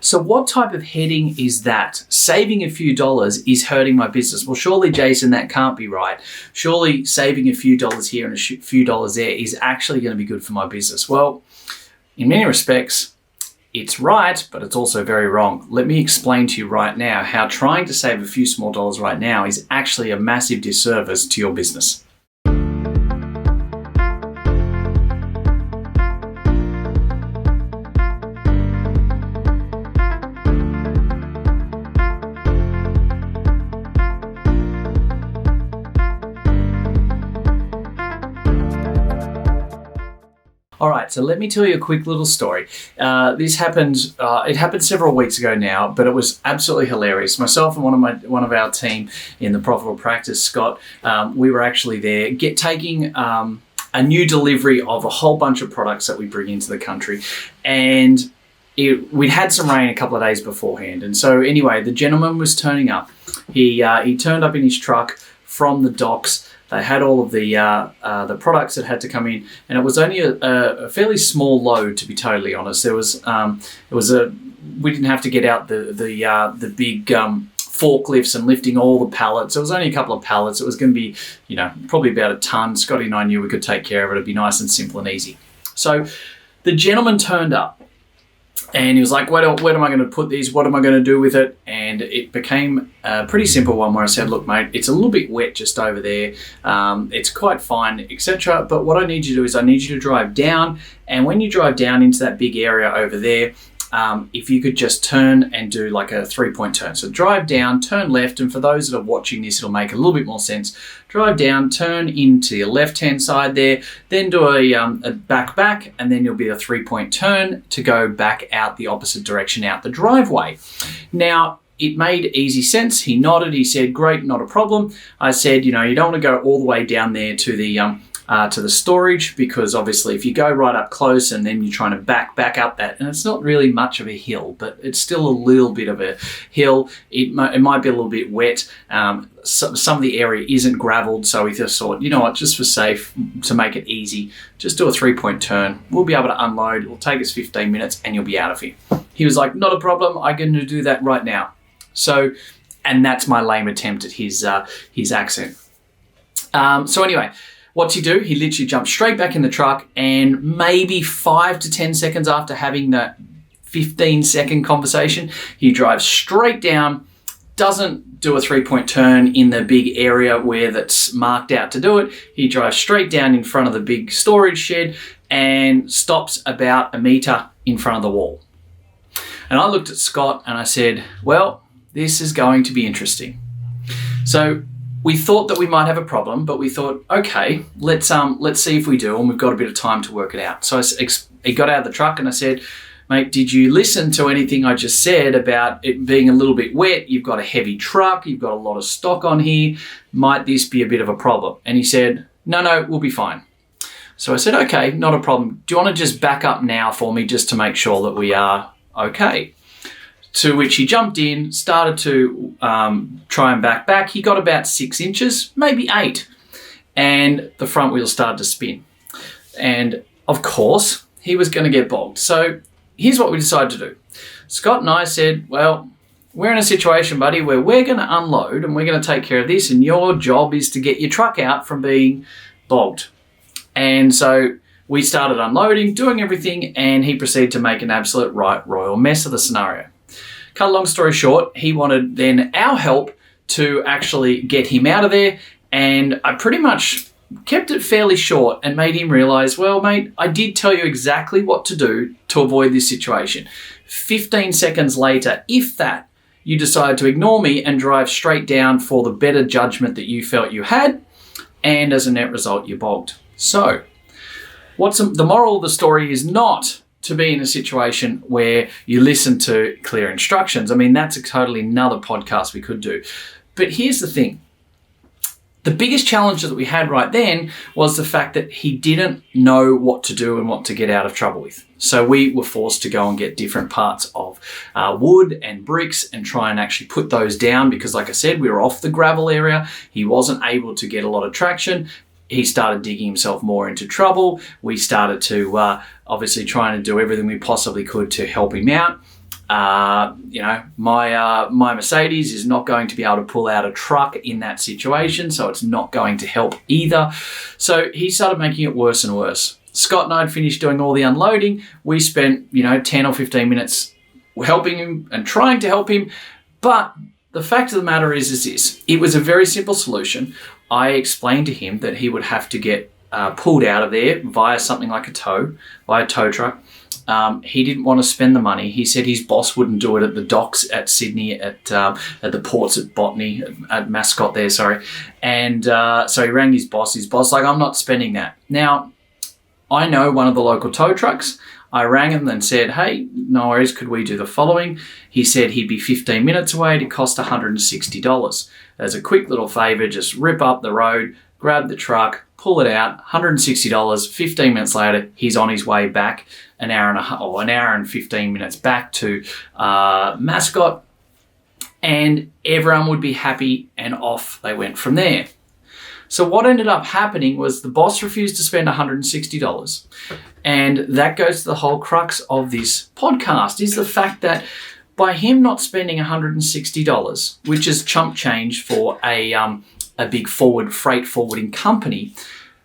So what type of heading is that? Saving a few dollars is hurting my business. Well, surely, Jason, that can't be right. Surely saving a few dollars here and a few dollars there is actually going to be good for my business. Well, in many respects, it's right, but it's also very wrong. Let me explain to you right now how trying to save a few small dollars right now is actually a massive disservice to your business. All right, so let me tell you a quick little story. This happened. It happened several weeks ago now, but it was absolutely hilarious. Myself and one of our team in the Profitable Practice, Scott, we were actually there taking a new delivery of a whole bunch of products that we bring into the country, and we'd had some rain a couple of days beforehand. And so anyway, the gentleman was turning up. He turned up in his truck from the docks. They had all of the products that had to come in, and it was only a fairly small load, to be totally honest. We didn't have to get out the big forklifts and lifting all the pallets. It was only a couple of pallets. It was going to be, probably about a ton. Scotty and I knew we could take care of it. It'd be nice and simple and easy. So the gentleman turned up. And he was like, where am I going to put these? What am I going to do with it? And it became a pretty simple one where I said, look, mate, it's a little bit wet just over there. It's quite fine, etc. But what I need you to do is I need you to drive down. And when you drive down into that big area over there, if you could just turn and do like a 3-point turn. So drive down, turn left. And for those that are watching this, it'll make a little bit more sense. Drive down, turn into your left-hand side there, then do a back, and then you'll be a 3-point turn to go back out the opposite direction out the driveway. Now, it made easy sense. He nodded. He said, great, not a problem. I said, you don't want to go all the way down there to the storage, because obviously if you go right up close and then you're trying to back up that, and it's not really much of a hill, but it's still a little bit of a hill. It might be a little bit wet. Some of the area isn't graveled, so we just thought, just for safe, to make it easy, just do a 3-point turn. We'll be able to unload. It'll take us 15 minutes and you'll be out of here. He was like, not a problem. I'm going to do that right now. So, and that's my lame attempt at his accent. So anyway, what's he do? He literally jumps straight back in the truck, and maybe 5 to 10 seconds after having that 15-second conversation, he drives straight down, doesn't do a 3-point turn in the big area where that's marked out to do it. He drives straight down in front of the big storage shed and stops about a meter in front of the wall. And I looked at Scott and I said, well, this is going to be interesting. So we thought that we might have a problem, but we thought, okay, let's see if we do, and we've got a bit of time to work it out. So he got out of the truck and I said, mate, did you listen to anything I just said about it being a little bit wet? You've got a heavy truck, you've got a lot of stock on here. Might this be a bit of a problem? And he said, no, we'll be fine. So I said, okay, not a problem. Do you want to just back up now for me just to make sure that we are okay? To which he jumped in, started to try and back. He got about 6 inches, maybe 8, and the front wheel started to spin. And of course, he was going to get bogged. So here's what we decided to do. Scott and I said, well, we're in a situation, buddy, where we're going to unload and we're going to take care of this, and your job is to get your truck out from being bogged. And so we started unloading, doing everything, and he proceeded to make an absolute royal mess of the scenario. Cut a long story short, he wanted then our help to actually get him out of there, and I pretty much kept it fairly short and made him realize, well, mate, I did tell you exactly what to do to avoid this situation. 15 seconds later, if that, you decided to ignore me and drive straight down for the better judgment that you felt you had, and as a net result, you bogged. So, the moral of the story is not to be in a situation where you listen to clear instructions. I mean, that's a totally another podcast we could do. But here's the thing. The biggest challenge that we had right then was the fact that he didn't know what to do and what to get out of trouble with. So we were forced to go and get different parts of wood and bricks and try and actually put those down because, like I said, we were off the gravel area. He wasn't able to get a lot of traction. He started digging himself more into trouble. We started to obviously trying to do everything we possibly could to help him out. My Mercedes is not going to be able to pull out a truck in that situation, so it's not going to help either. So he started making it worse and worse. Scott and I had finished doing all the unloading. We spent, 10 or 15 minutes helping him and trying to help him. But the fact of the matter is this. It was a very simple solution. I explained to him that he would have to get pulled out of there via something like a tow truck. He didn't want to spend the money. He said his boss wouldn't do it at the docks at Sydney, at the ports at Botany, at Mascot there, sorry. And so he rang his boss. His boss like, I'm not spending that. Now, I know one of the local tow trucks. I rang him and said, hey, no worries, could we do the following? He said he'd be 15 minutes away. It'd cost $160. As a quick little favour, just rip up the road, grab the truck, pull it out, $160. 15 minutes later, he's on his way back, an hour and 15 minutes back to Mascot, and everyone would be happy, and off they went from there. So what ended up happening was the boss refused to spend $160. And that goes to the whole crux of this podcast, is the fact that by him not spending $160, which is chump change for a big freight forwarding company,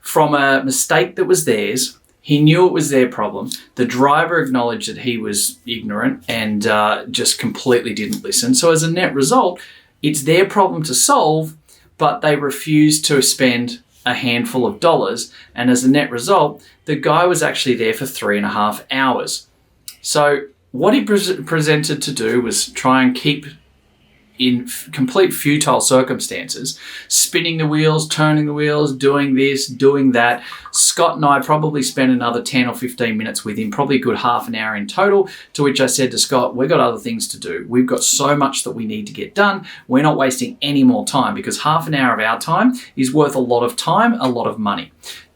from a mistake that was theirs, he knew it was their problem. The driver acknowledged that he was ignorant and just completely didn't listen. So as a net result, it's their problem to solve, but they refused to spend a handful of dollars. And as a net result, the guy was actually there for 3.5 hours. So what he presented to do was try and keep in complete futile circumstances, spinning the wheels, turning the wheels, doing this, doing that. Scott and I probably spent another 10 or 15 minutes with him, probably a good half an hour in total, to which I said to Scott, we've got other things to do. We've got so much that we need to get done. We're not wasting any more time, because half an hour of our time is worth a lot of time, a lot of money.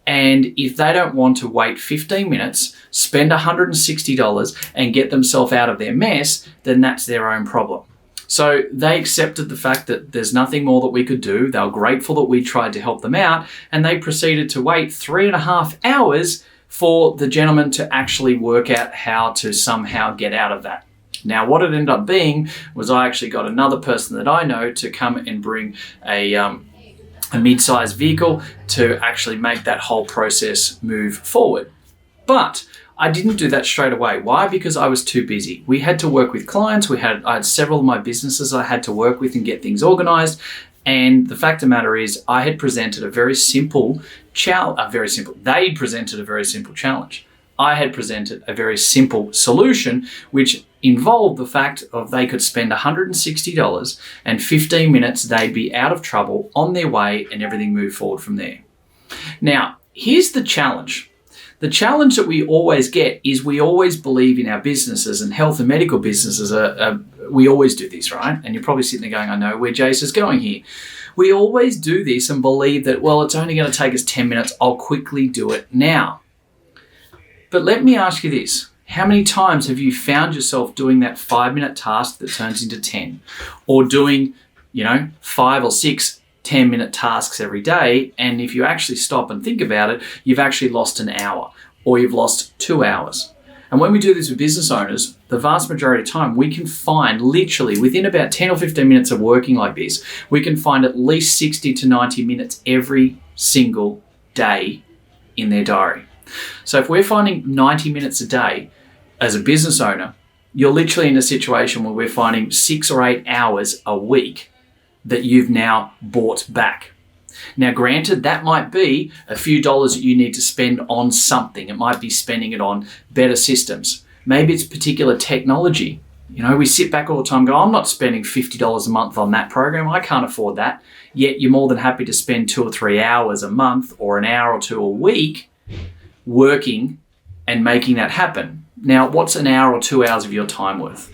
And if they don't want to wait 15 minutes, spend $160 and get themselves out of their mess, then that's their own problem. So they accepted the fact that there's nothing more that we could do. They were grateful that we tried to help them out, and they proceeded to wait 3.5 hours for the gentleman to actually work out how to somehow get out of that. Now, what it ended up being was I actually got another person that I know to come and bring a mid-sized vehicle to actually make that whole process move forward. But I didn't do that straight away. Why? Because I was too busy. We had to work with clients. I had several of my businesses I had to work with and get things organized. And the fact of the matter is, I had presented a very simple challenge. They presented a very simple challenge. I had presented a very simple solution, which involved the fact of they could spend $160 and 15 minutes, they'd be out of trouble, on their way, and everything moved forward from there. Now, here's the challenge. The challenge that we always get is we always believe in our businesses, and health and medical businesses we always do this, right? And you're probably sitting there going, I know where Jace is going here. We always do this and believe that, well, it's only going to take us 10 minutes. I'll quickly do it now. But let me ask you this. How many times have you found yourself doing that 5-minute task that turns into 10, or doing, 5 or 6 10-minute tasks every day, and if you actually stop and think about it, you've actually lost an hour, or you've lost 2 hours. And when we do this with business owners, the vast majority of time, we can find literally within about 10 or 15 minutes of working like this, we can find at least 60 to 90 minutes every single day in their diary. So if we're finding 90 minutes a day as a business owner, you're literally in a situation where we're finding 6 or 8 hours a week that you've now bought back. Now, granted, that might be a few dollars that you need to spend on something. It might be spending it on better systems. Maybe it's particular technology. We sit back all the time and go, I'm not spending $50 a month on that program. I can't afford that. Yet you're more than happy to spend 2 or 3 hours a month, or an hour or 2 a week, working and making that happen. Now, what's an hour or 2 hours of your time worth?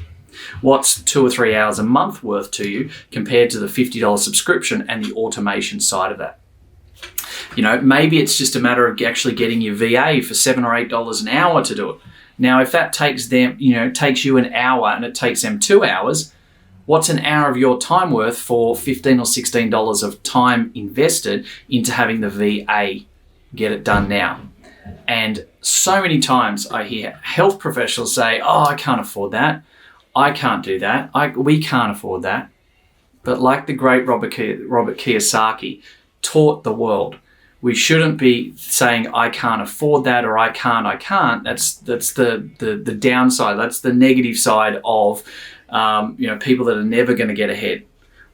What's 2 or 3 hours a month worth to you compared to the $50 subscription and the automation side of that? Maybe it's just a matter of actually getting your VA for $7 or $8 an hour to do it. Now, if that takes you an hour and it takes them 2 hours, what's an hour of your time worth for $15 or $16 of time invested into having the VA get it done now? And so many times I hear health professionals say, oh, I can't afford that. I can't do that. We can't afford that. But like the great Robert Kiyosaki taught the world, we shouldn't be saying, I can't afford that, or I can't. That's the downside. That's the negative side of people that are never going to get ahead.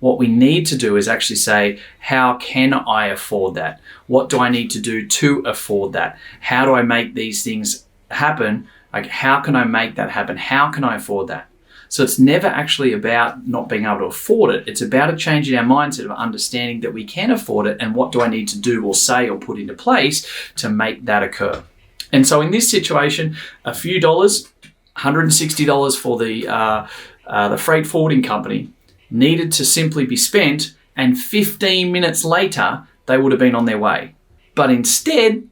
What we need to do is actually say, how can I afford that? What do I need to do to afford that? How do I make these things happen? Like, how can I make that happen? How can I afford that? So it's never actually about not being able to afford it. It's about a change in our mindset of understanding that we can afford it, and what do I need to do or say or put into place to make that occur. And so in this situation, a few dollars, $160 for the freight forwarding company, needed to simply be spent, and 15 minutes later, they would have been on their way. But instead,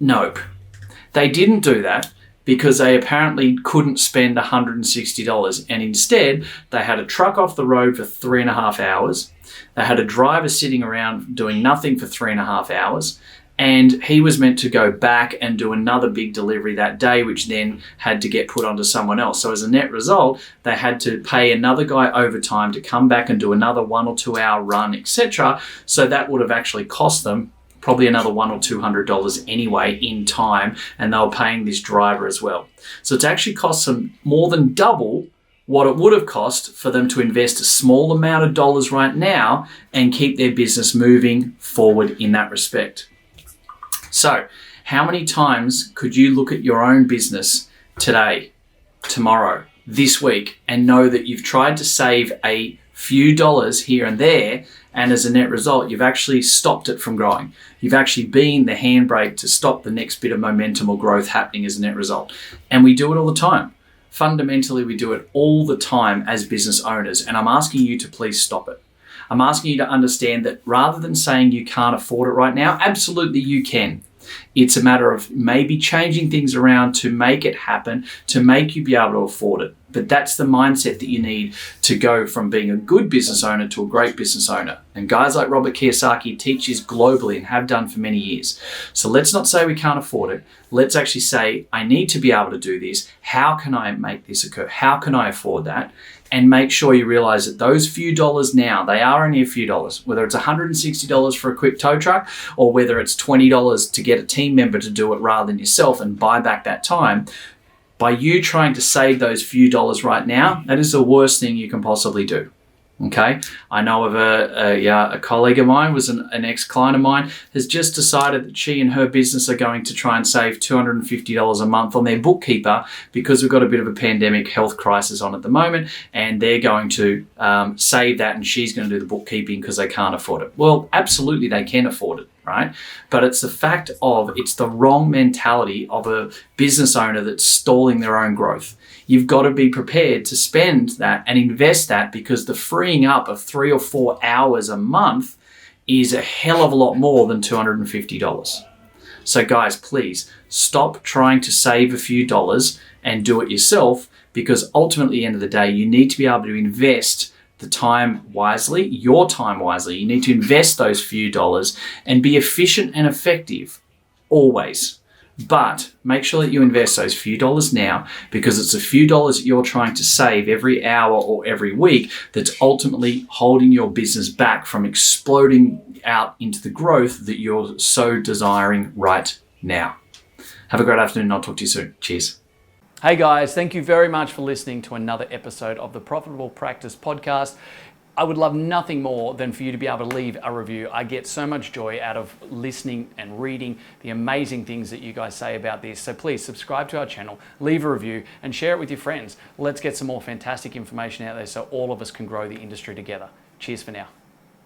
nope. They didn't do that because they apparently couldn't spend $160. And instead, they had a truck off the road for 3.5 hours. They had a driver sitting around doing nothing for 3.5 hours. And he was meant to go back and do another big delivery that day, which then had to get put onto someone else. So as a net result, they had to pay another guy overtime to come back and do another 1 or 2 hour run, etc. So that would have actually cost them probably another $100 or $200 anyway in time, and they were paying this driver as well. So it's actually cost them more than double what it would have cost for them to invest a small amount of dollars right now and keep their business moving forward in that respect. So how many times could you look at your own business today, tomorrow, this week, and know that you've tried to save a few dollars here and there, and as a net result, you've actually stopped it from growing. You've actually been the handbrake to stop the next bit of momentum or growth happening as a net result. And we do it all the time. Fundamentally, we do it all the time as business owners, and I'm asking you to please stop it. I'm asking you to understand that rather than saying you can't afford it right now, absolutely you can. It's a matter of maybe changing things around to make it happen, to make you be able to afford it. But that's the mindset that you need to go from being a good business owner to a great business owner. And guys like Robert Kiyosaki teach this globally and have done for many years. So let's not say we can't afford it. Let's actually say, I need to be able to do this. How can I make this occur? How can I afford that? And make sure you realize that those few dollars now, they are only a few dollars, whether it's $160 for a quick tow truck or whether it's $20 to get a team member to do it rather than yourself and buy back that time. By you trying to save those few dollars right now, that is the worst thing you can possibly do. Okay, I know of a colleague of mine, was an ex-client of mine, has just decided that she and her business are going to try and save $250 a month on their bookkeeper because we've got a bit of a pandemic health crisis on at the moment, and they're going to save that, and she's going to do the bookkeeping because they can't afford it. Well, absolutely they can afford it, right? But it's the fact of, it's the wrong mentality of a business owner that's stalling their own growth. You've got to be prepared to spend that and invest that, because the freeing up of 3 or 4 hours a month is a hell of a lot more than $250. So guys, please stop trying to save a few dollars and do it yourself, because ultimately at the end of the day, you need to be able to invest the time wisely, your time wisely. You need to invest those few dollars and be efficient and effective always. But make sure that you invest those few dollars now, because it's a few dollars that you're trying to save every hour or every week that's ultimately holding your business back from exploding out into the growth that you're so desiring right now. Have a great afternoon, and I'll talk to you soon. Cheers. Hey guys, thank you very much for listening to another episode of the Profitable Practice Podcast. I would love nothing more than for you to be able to leave a review. I get so much joy out of listening and reading the amazing things that you guys say about this. So please subscribe to our channel, leave a review, and share it with your friends. Let's get some more fantastic information out there so all of us can grow the industry together. Cheers for now.